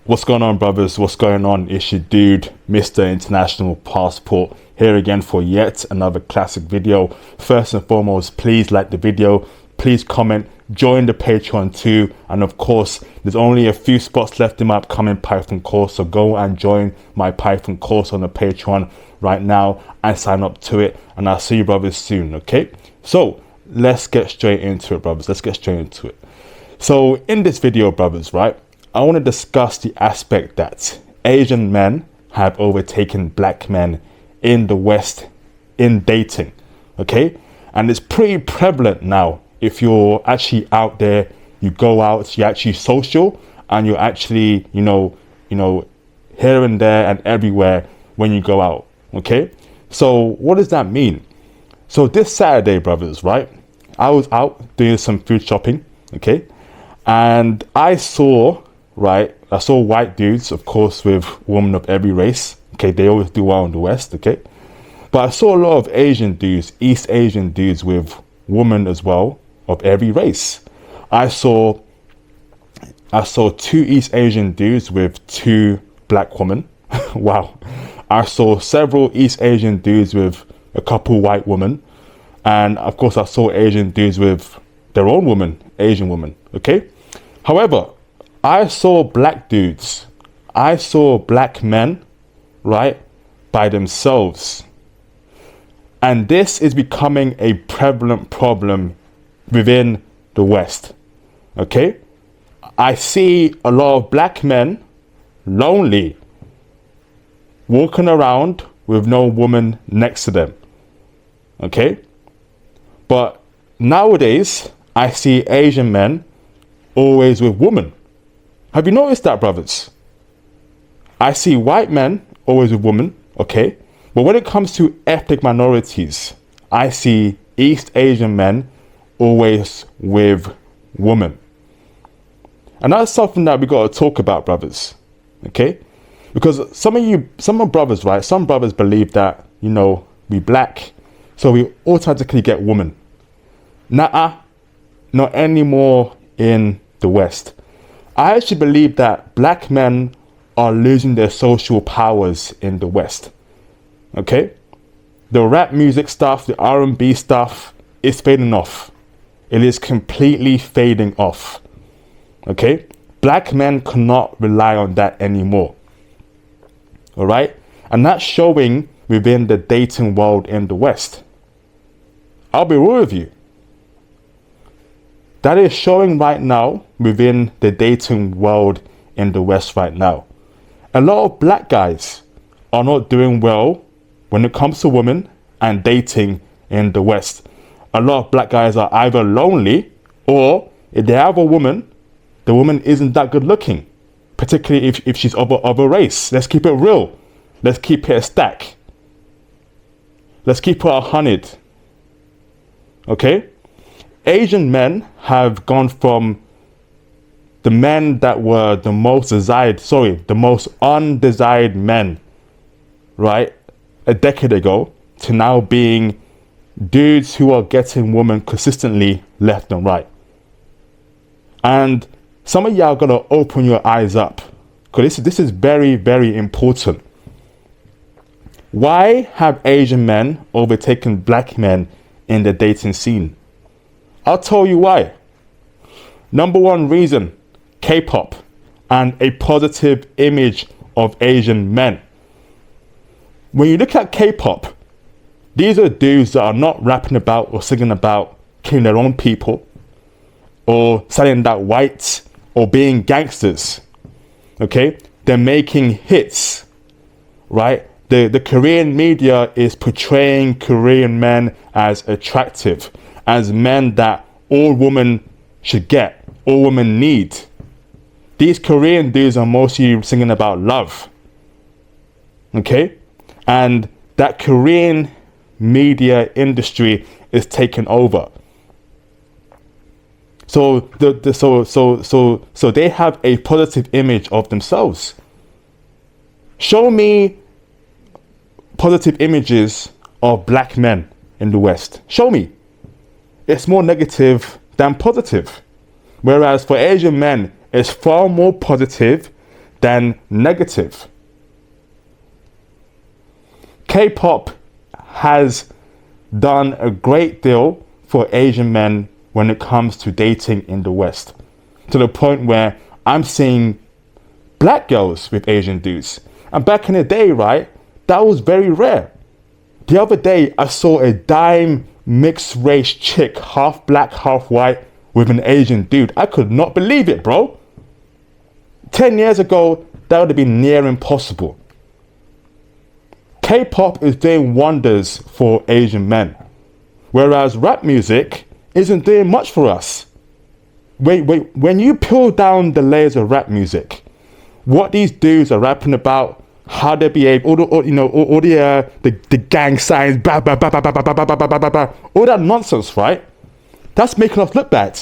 What's going on, brothers? What's going on? It's your dude, Mr. International Passport, here again for yet another classic video. First and foremost, please like the video, please comment, join the Patreon too, and of course there's only a few spots left in my upcoming Python course, so go and join my Python course on the Patreon right now and sign up to it, and I'll see you brothers soon. Okay, so let's get straight into it, brothers. Let's get straight into it. So in this video, brothers, right, I want to discuss the aspect that Asian men have overtaken black men in the West in dating. Okay, and it's pretty prevalent now. If you're actually out there, you go out, you're actually social, and you're actually, you know, here and there and everywhere when you go out. Okay, so what does that mean? So this Saturday, brothers, right, I was out doing some food shopping. Okay, and I saw white dudes, of course, with women of every race. Okay, they always do well in the West. Okay, but I saw a lot of Asian dudes, East Asian dudes with women as well of every race. I saw 2 East Asian dudes with 2 black women. Wow. I saw several East Asian dudes with a couple white women, and of course I saw Asian dudes with their own woman, Asian woman. Okay, however, I saw black dudes, I saw black men, right, by themselves. And this is becoming a prevalent problem within the West. Okay, I see a lot of black men lonely, walking around with no woman next to them. Okay, but nowadays I see Asian men always with women. Have you noticed that, brothers? I see white men always with women, okay? But when it comes to ethnic minorities, I see East Asian men always with women. And that's something that we got to talk about, brothers, okay? Because some brothers, right, some brothers believe that, you know, we black, so we automatically get women. Nah, not anymore in the West. I actually believe that black men are losing their social powers in the West. Okay? The rap music stuff, the R&B stuff is fading off. It is completely fading off. Okay? Black men cannot rely on that anymore. Alright? And that's showing within the dating world in the West. I'll be real with you. That is showing right now within the dating world in the West right now. A lot of black guys are not doing well when it comes to women and dating in the West. A lot of black guys are either lonely, or if they have a woman, the woman isn't that good looking, particularly if she's of a race. Let's keep it real. Let's keep it a stack. Let's keep it 100. Okay? Asian men have gone from the men that were the most undesired men, right, a decade ago, to now being dudes who are getting women consistently left and right. And some of y'all gotta open your eyes up, because this is very, very important. Why have Asian men overtaken black men in the dating scene? I'll tell you why. Number one reason, K-pop and a positive image of Asian men. When you look at K-pop, these are dudes that are not rapping about or singing about killing their own people, or selling that white, or being gangsters. Okay? They're making hits, right? The Korean media is portraying Korean men as attractive, as men that all women should get, all women need. These Korean dudes are mostly singing about love. Okay? And that Korean media industry is taken over. So so they have a positive image of themselves. Show me positive images of black men in the West. Show me. It's more negative than positive. Whereas for Asian men, it's far more positive than negative. K-pop has done a great deal for Asian men when it comes to dating in the West, to the point where I'm seeing black girls with Asian dudes. And back in the day, right, that was very rare. The other day, I saw a dime mixed race chick, half black, half white, with an Asian dude. I could not believe it, bro. 10 years ago, that would have been near impossible. K-pop is doing wonders for Asian men, whereas rap music isn't doing much for us. When you peel down the layers of rap music, what these dudes are rapping about, how they behave, all the gang signs, blah, blah, blah, blah, blah, blah, blah, blah, blah, blah, blah, all that nonsense, right? That's making us look bad.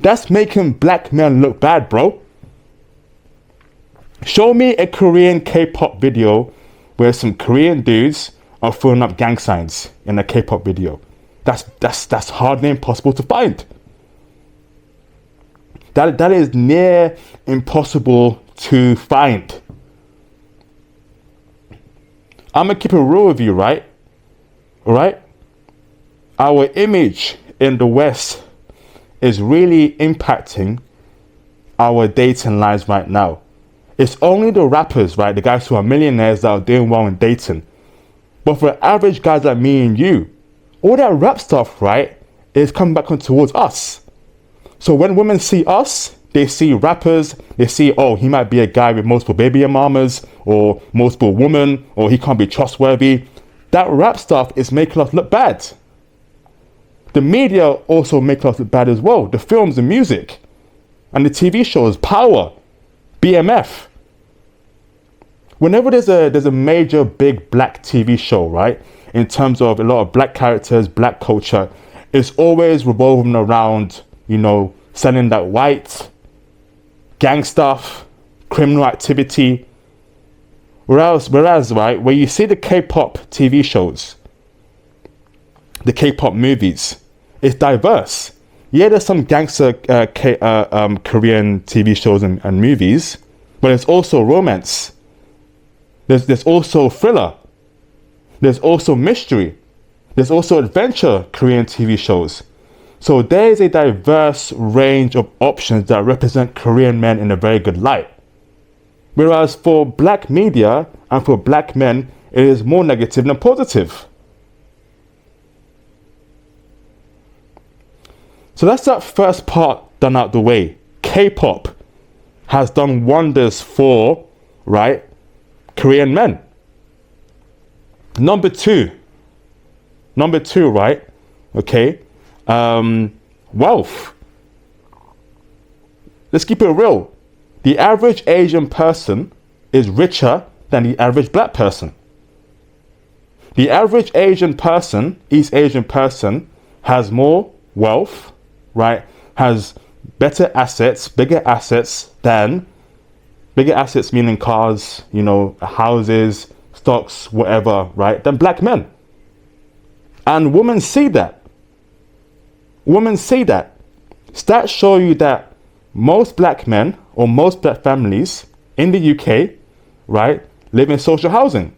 That's making black men look bad, bro. Show me a Korean K-pop video where some Korean dudes are throwing up gang signs in a K-pop video. That's hardly impossible to find. That is near impossible to find. I'm gonna keep it real with you, right? All right? Our image in the West is really impacting our dating lives right now. It's only the rappers, right? The guys who are millionaires that are doing well in dating. But for average guys like me and you, all that rap stuff, right, is coming back on towards us. So when women see us, they see rappers, they see, oh, he might be a guy with multiple baby mamas or multiple women, or he can't be trustworthy. That rap stuff is making us look bad. The media also make us look bad as well. The films, the music, and the TV shows, Power, BMF. Whenever there's a major big black TV show, right, in terms of a lot of black characters, black culture, it's always revolving around, selling that white gang stuff, criminal activity. Whereas, right, where you see the K-pop TV shows, the K-pop movies, it's diverse. Yeah, there's some gangster Korean TV shows and movies, but there's also romance. There's also thriller. There's also mystery. There's also adventure Korean TV shows. So there is a diverse range of options that represent Korean men in a very good light. Whereas for black media and for black men, it is more negative than positive. So that's that first part done out the way. K-pop has done wonders for, right, Korean men. Number two, right, okay, wealth. Let's keep it real. The average Asian person is richer than the average black person. The average Asian person, East Asian person, has more wealth, right, has better assets, bigger assets meaning cars, houses, stocks, whatever, right, than black men. And women see that. Stats show you that most black men or most black families in the UK, right, live in social housing.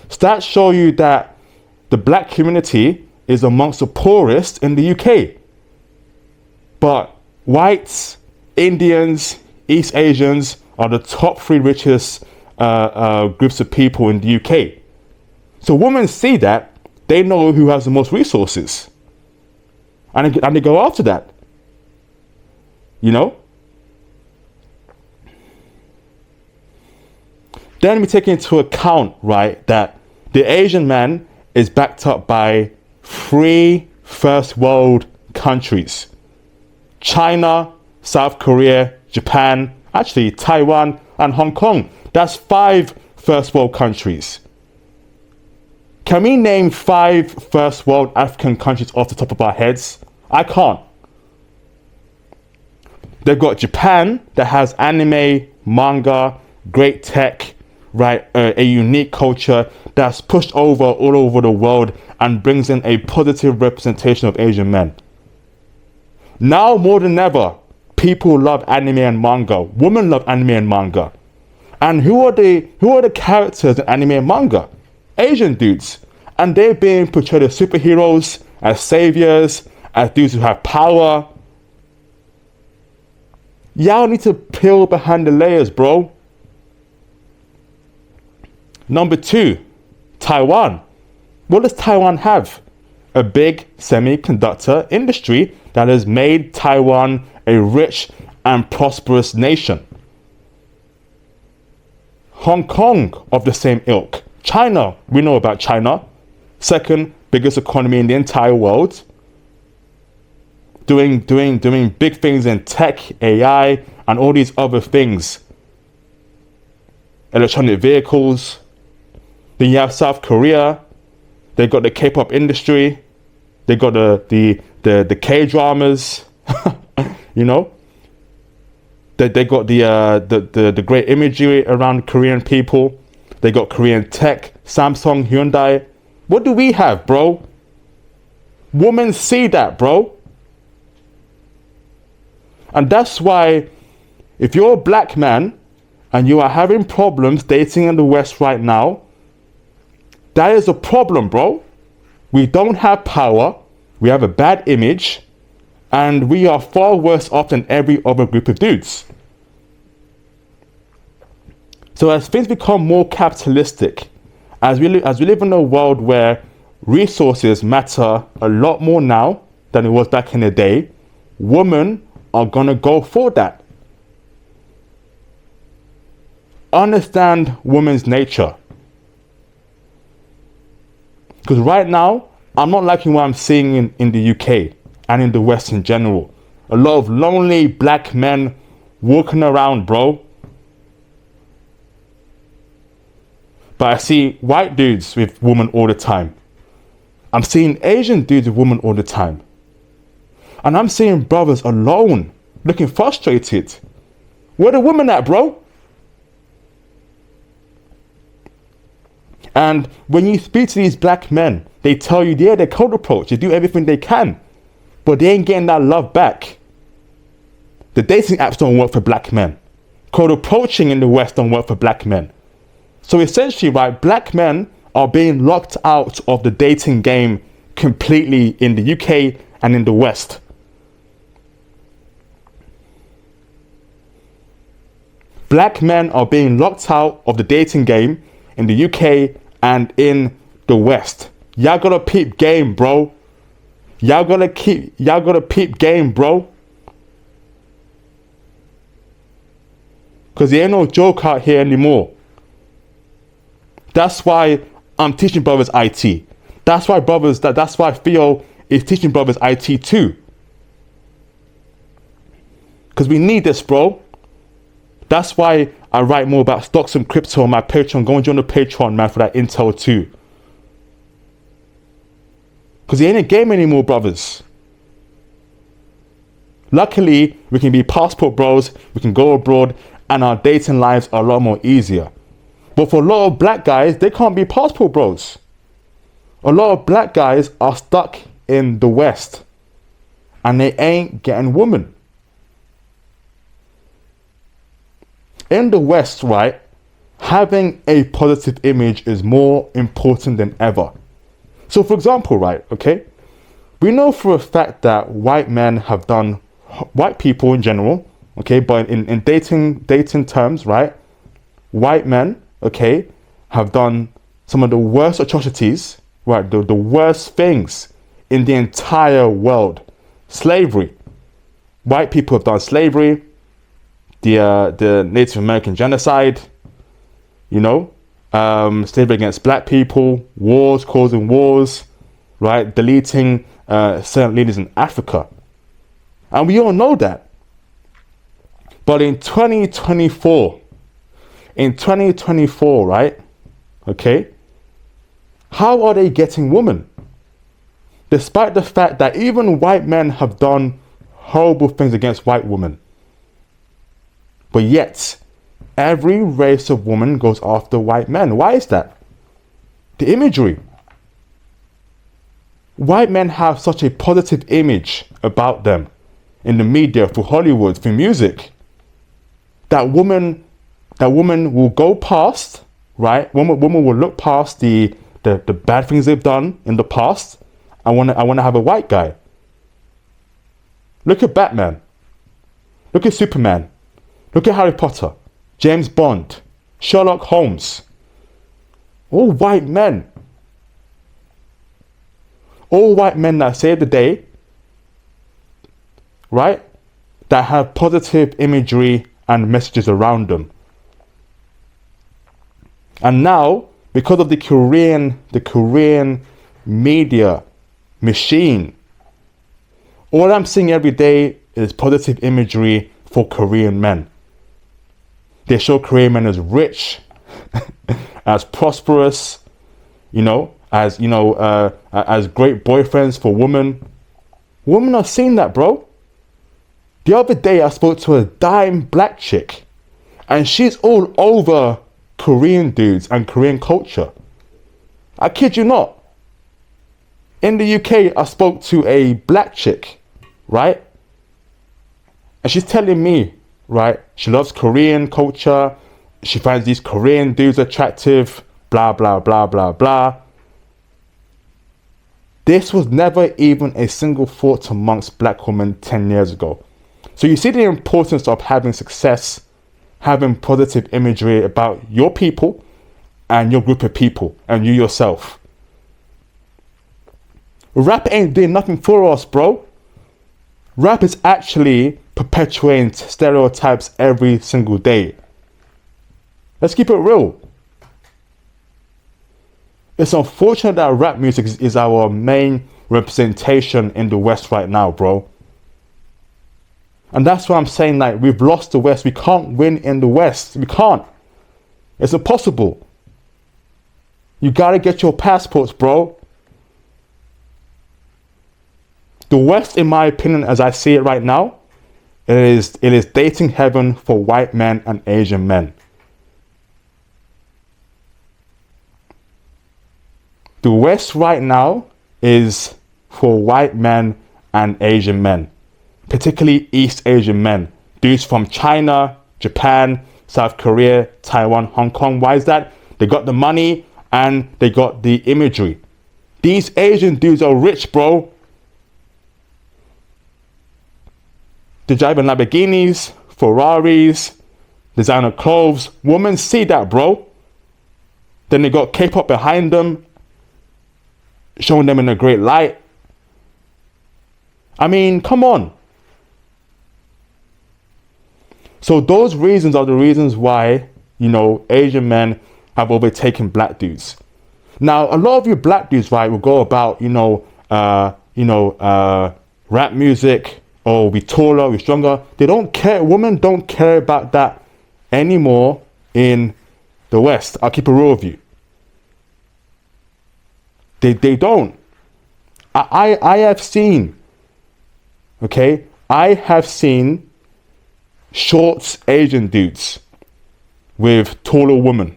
Stats show you that the black community is amongst the poorest in the UK. But whites, Indians, East Asians are the top three richest groups of people in the UK. So women see that, they know who has the most resources. And they go after that. Then we take into account, right, that the Asian man is backed up by 3 first world countries. China, South Korea, Japan, actually Taiwan and Hong Kong. That's 5 first world countries. Can we name 5 first world African countries off the top of our heads? I can't. They've got Japan that has anime, manga, great tech, right? A unique culture that's pushed over all over the world and brings in a positive representation of Asian men. Now more than ever, people love anime and manga. Women love anime and manga. And who are the characters in anime and manga? Asian dudes. And they're being portrayed as superheroes, as saviors, as dudes who have power. Y'all need to peel behind the layers, bro. Number 2, Taiwan. What does Taiwan have? A big semiconductor industry that has made Taiwan a rich and prosperous nation. Hong Kong of the same ilk. China, we know about China. Second biggest economy in the entire world. Doing big things in tech, AI, and all these other things. Electronic vehicles. Then you have South Korea. They got the K-pop industry. They got the K-dramas. You know. They got the great imagery around Korean people. They got Korean tech, Samsung, Hyundai. What do we have, bro? Women see that, bro. And that's why if you're a black man and you are having problems dating in the West right now, that is a problem, bro. We don't have power. We have a bad image. And we are far worse off than every other group of dudes. So as things become more capitalistic, as we live in a world where resources matter a lot more now than it was back in the day, women are gonna go for that. Understand women's nature. Because right now, I'm not liking what I'm seeing in the UK and in the West in general. A lot of lonely black men walking around, bro. But I see white dudes with women all the time. I'm seeing Asian dudes with women all the time. And I'm seeing brothers alone, looking frustrated. Where the women at, bro? And when you speak to these black men, they tell you, yeah, they're cold approach. They do everything they can. But they ain't getting that love back. The dating apps don't work for black men. Cold approaching in the West don't work for black men. So essentially, right, black men are being locked out of the dating game completely in the UK and in the West. Black men are being locked out of the dating game in the UK and in the West. Y'all gotta peep game, bro. Y'all gotta peep game, bro. Cause there ain't no joke out here anymore. That's why I'm teaching brothers IT. That's why that's why Theo is teaching brothers IT too. Cause we need this, bro. That's why I write more about stocks and crypto on my Patreon. Go and join the Patreon, man, for that intel too. Because it ain't a game anymore, brothers. Luckily, we can be passport bros, we can go abroad, and our dating lives are a lot more easier. But for a lot of black guys, they can't be passport bros. A lot of black guys are stuck in the West, and they ain't getting women. In the West, right, having a positive image is more important than ever. So for example, right, okay, we know for a fact that white people in general, okay, but in dating terms, right, white men, okay, have done some of the worst atrocities, right, the worst things in the entire world. Slavery. White people have done slavery, the Native American genocide, you know, slavery against black people, wars, causing wars, right, deleting certain leaders in Africa. And we all know that. But in 2024, right, okay, how are they getting women? Despite the fact that even white men have done horrible things against white women. But yet, every race of woman goes after white men. Why is that? The imagery. White men have such a positive image about them. in the media, through Hollywood, through music. That woman will go past, right? Woman will look past the bad things they've done in the past. I wanna have a white guy. Look at Batman. Look at Superman. Look at Harry Potter, James Bond, Sherlock Holmes. All white men. All white men that save the day, right? That have positive imagery and messages around them. And now, because of the Korean media machine, all I'm seeing every day is positive imagery for Korean men. They show Korean men as rich, as prosperous, as great boyfriends for women. Women are seeing that, bro. The other day I spoke to a dime black chick, and she's all over Korean dudes and Korean culture. I kid you not. In the UK, I spoke to a black chick, right? And she's telling me, right, she loves Korean culture. She finds these Korean dudes attractive, blah, blah, blah, blah, blah. This was never even a single thought amongst black women 10 years ago. So you see the importance of having success, having positive imagery about your people and your group of people and you yourself. Rap ain't doing nothing for us, bro. Rap is actually perpetuating stereotypes every single day. Let's keep it real. It's unfortunate that rap music is our main representation in the West right now, bro. And that's why I'm saying, like, we've lost the West. We can't win in the West. We can't. It's impossible. You gotta get your passports, bro. The West, in my opinion, as I see it right now, it is dating heaven for white men and Asian men. The West right now is for white men and Asian men, particularly East Asian men. Dudes from China, Japan, South Korea, Taiwan, Hong Kong. Why is that? They got the money and they got the imagery. These Asian dudes are rich, bro. They're driving Lamborghinis, Ferraris, designer clothes. Women see that, bro. Then they got K-pop behind them, showing them in a great light. I mean, come on. So those reasons are the reasons why, Asian men have overtaken black dudes. Now, a lot of you black dudes, right, will go about, rap music, or we taller, we stronger. They don't care. Women don't care about that anymore in the West. I'll keep it real with you. They don't. I have seen, okay? I have seen short Asian dudes with taller women.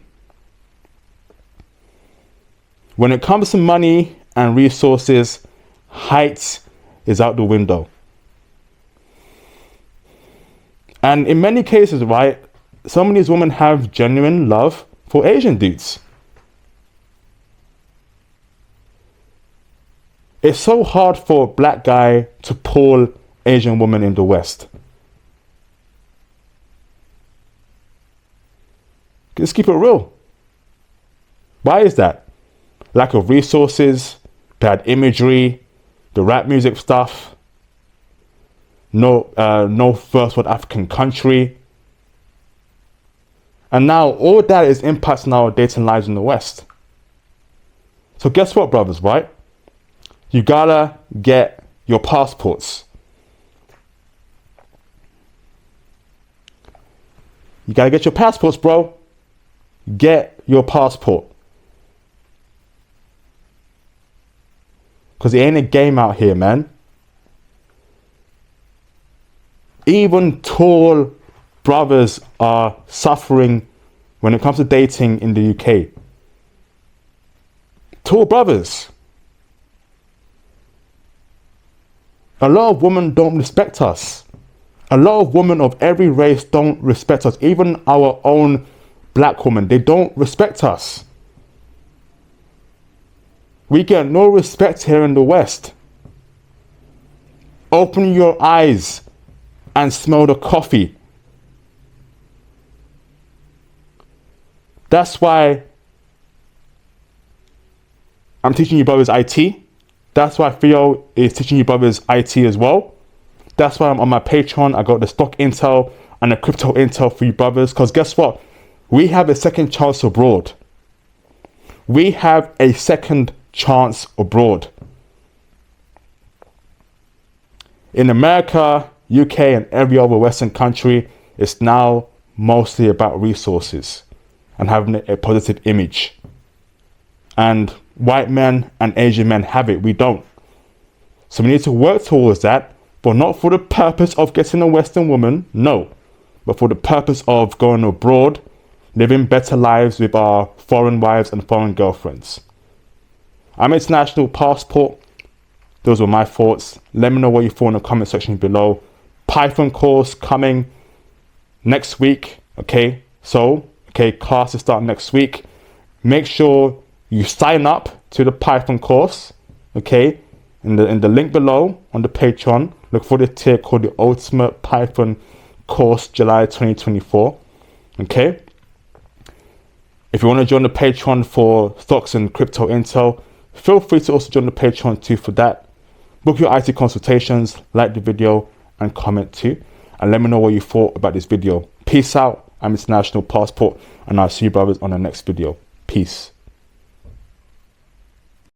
When it comes to money and resources, height is out the window. And in many cases, right, some of these women have genuine love for Asian dudes. It's so hard for a black guy to pull Asian women in the West. Let's keep it real. Why is that? Lack of resources, bad imagery, the rap music stuff, no first world African country. And now all that is impacting our dating lives in the West. So guess what, brothers, right? You gotta get your passports. You gotta get your passports, bro. Get your passport. Because it ain't a game out here, man. Even tall brothers are suffering when it comes to dating in the UK. Tall brothers. A lot of women don't respect us. A lot of women of every race don't respect us. Even our own black women, they don't respect us. We get no respect here in the West. Open your eyes and smell the coffee. That's why I'm teaching you brothers IT. That's why Theo is teaching you brothers IT as well. That's why I'm on my Patreon. I got the stock intel and the crypto intel for you brothers. Because guess what? We have a second chance abroad. We have a second chance abroad. In America, UK, and every other Western country, it's now mostly about resources and having a positive image. And white men and Asian men have it. We don't. So we need to work towards that, but not for the purpose of getting a Western woman, no, but for the purpose of going abroad, living better lives with our foreign wives and foreign girlfriends. I'm International Passport. Those were my thoughts. Let me know what you thought in the comment section below. Python course coming next week. Okay, so classes start next week. Make sure you sign up to the Python course. Okay, in the link below on the Patreon. Look for the tier called the Ultimate Python Course, July 2024. Okay. If you want to join the Patreon for stocks and crypto intel, feel free to also join the Patreon too for that. Book your IT consultations, like the video, and comment too. And let me know what you thought about this video. Peace out. I'm International Passport, and I'll see you brothers on the next video. Peace.